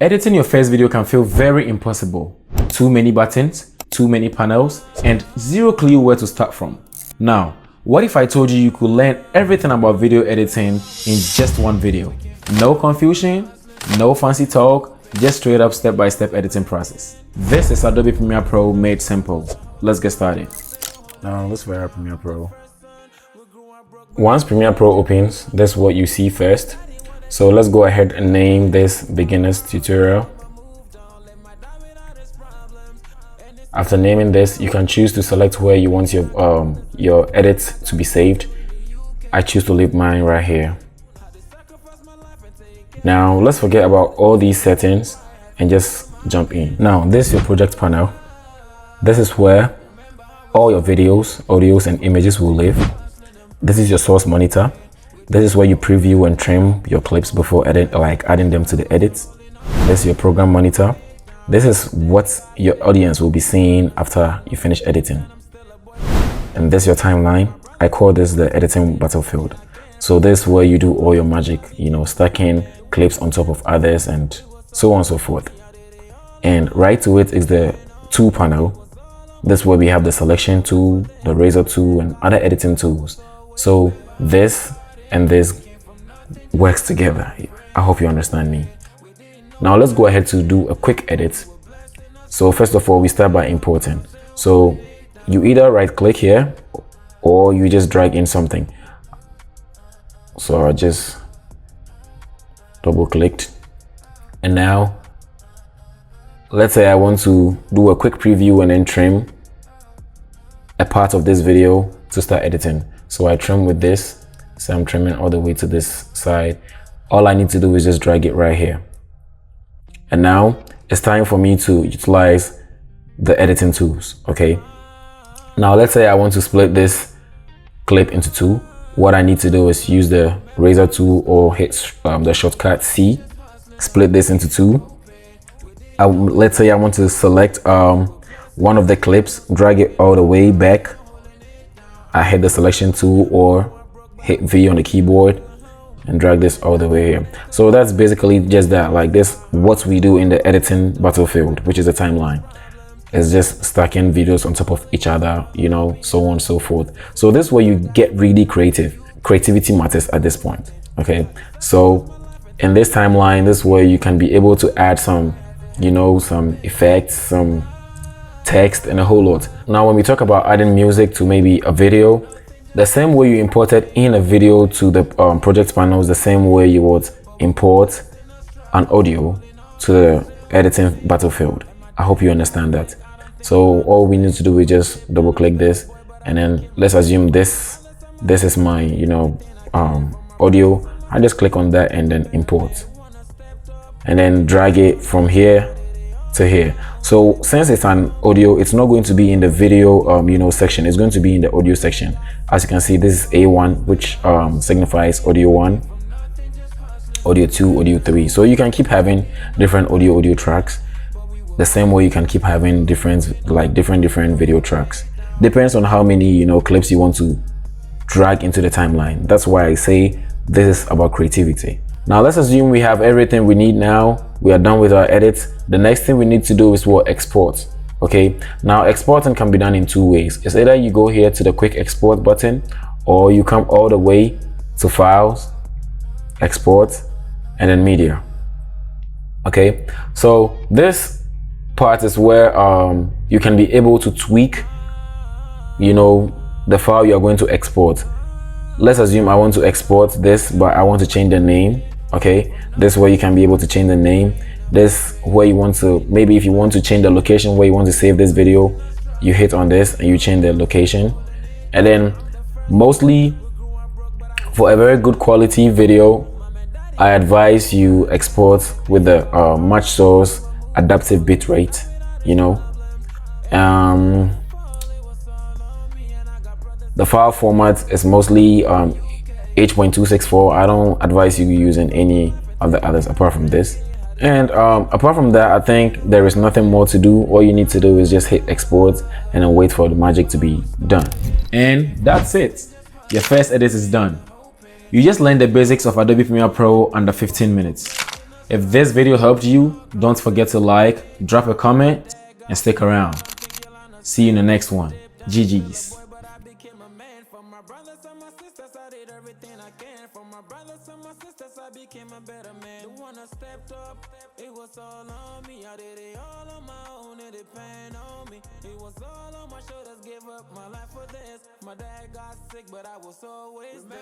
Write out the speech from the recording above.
Editing your first video can feel very impossible. Too many buttons, too many panels, and zero clue where to start from. Now, what if I told you you could learn everything about video editing in just one video? No confusion, no fancy talk, just straight up step-by-step editing process. This is Adobe Premiere Pro made simple. Let's get started. Now let's fire up Premiere Pro. Once Premiere Pro opens, that's what you see first. So let's go ahead and name this beginner's tutorial. After naming this, you can choose to select where you want your edits to be saved. I choose to leave mine right here. Now let's forget about all these settings and just jump in. Now this is your project panel. This is where all your videos, audios, and images will live. This is your source monitor. This is where you preview and trim your clips before adding them to the edits. This is your program monitor. This is what your audience will be seeing after you finish editing. And this is your timeline. I call this the editing battlefield. So this is where you do all your magic, stacking clips on top of others and so on and so forth. And right to it is the tool panel. This is where we have the selection tool, the razor tool, and other editing tools. So this and this works together. I hope you understand me. Now let's go ahead to do a quick edit. So first of all, we start by importing. So you either right click here or you just drag in something. So I just double clicked. And now let's say I want to do a quick preview and then trim a part of this video to start editing. So I trim with this. So I'm trimming all the way to this side. All I need to do is just drag it right here. And now it's time for me to utilize the editing tools, okay? Now let's say I want to split this clip into two. What I need to do is use the razor tool or hit the shortcut C, split this into two. Let's say I want to select one of the clips, drag it all the way back. I hit the selection tool or hit V on the keyboard and drag this all the way here. So that's basically just that, like this, what we do in the editing battlefield, which is a timeline. It's just stacking videos on top of each other, so on and so forth. So this is where you get really creative. Creativity matters at this point, okay? So in this timeline, this is where you can be able to add some, some effects, some text, and a whole lot. Now, when we talk about adding music to maybe a video, the same way you imported in a video to the project panel is the same way you would import an audio to the editing battlefield. I hope you understand that. So all we need to do is just double click this, and then let's assume this is my audio. I just click on that and then import, and then drag it from here to here. So since it's an audio, it's not going to be in the video section. It's going to be in the audio section. As you can see, this is A1, which signifies audio 1, audio 2, audio 3. So you can keep having different audio tracks the same way you can keep having different video tracks. Depends on how many clips you want to drag into the timeline. That's why I say this is about creativity. Now let's assume we have everything we need now. We are done with our edits. The next thing we need to do is export. Okay, now exporting can be done in two ways. It's either you go here to the quick export button, or you come all the way to files, export, and then media. Okay, so this part is where you can be able to tweak the file you are going to export. Let's assume I want to export this, but I want to change the name. Okay, this way you can be able to change the name. This where you want to, maybe if you want to change the location where you want to save this video, you hit on this and you change the location. And then mostly for a very good quality video, I advise you export with the match source adaptive bitrate. The file format is mostly H.264. I don't advise you using any of the others apart from this. And apart from that, I think there is nothing more to do. All you need to do is just hit export and then wait for the magic to be done. And that's it. Your first edit is done. You just learned the basics of Adobe Premiere Pro under 15 minutes. If this video helped you, don't forget to like, drop a comment, and stick around. See you in the next one. GG's. Became a better man. The one that stepped up, it was all on me. I did it all on my own, it depend on me. It was all on my shoulders, give up my life for this. My dad got sick, but I was always there.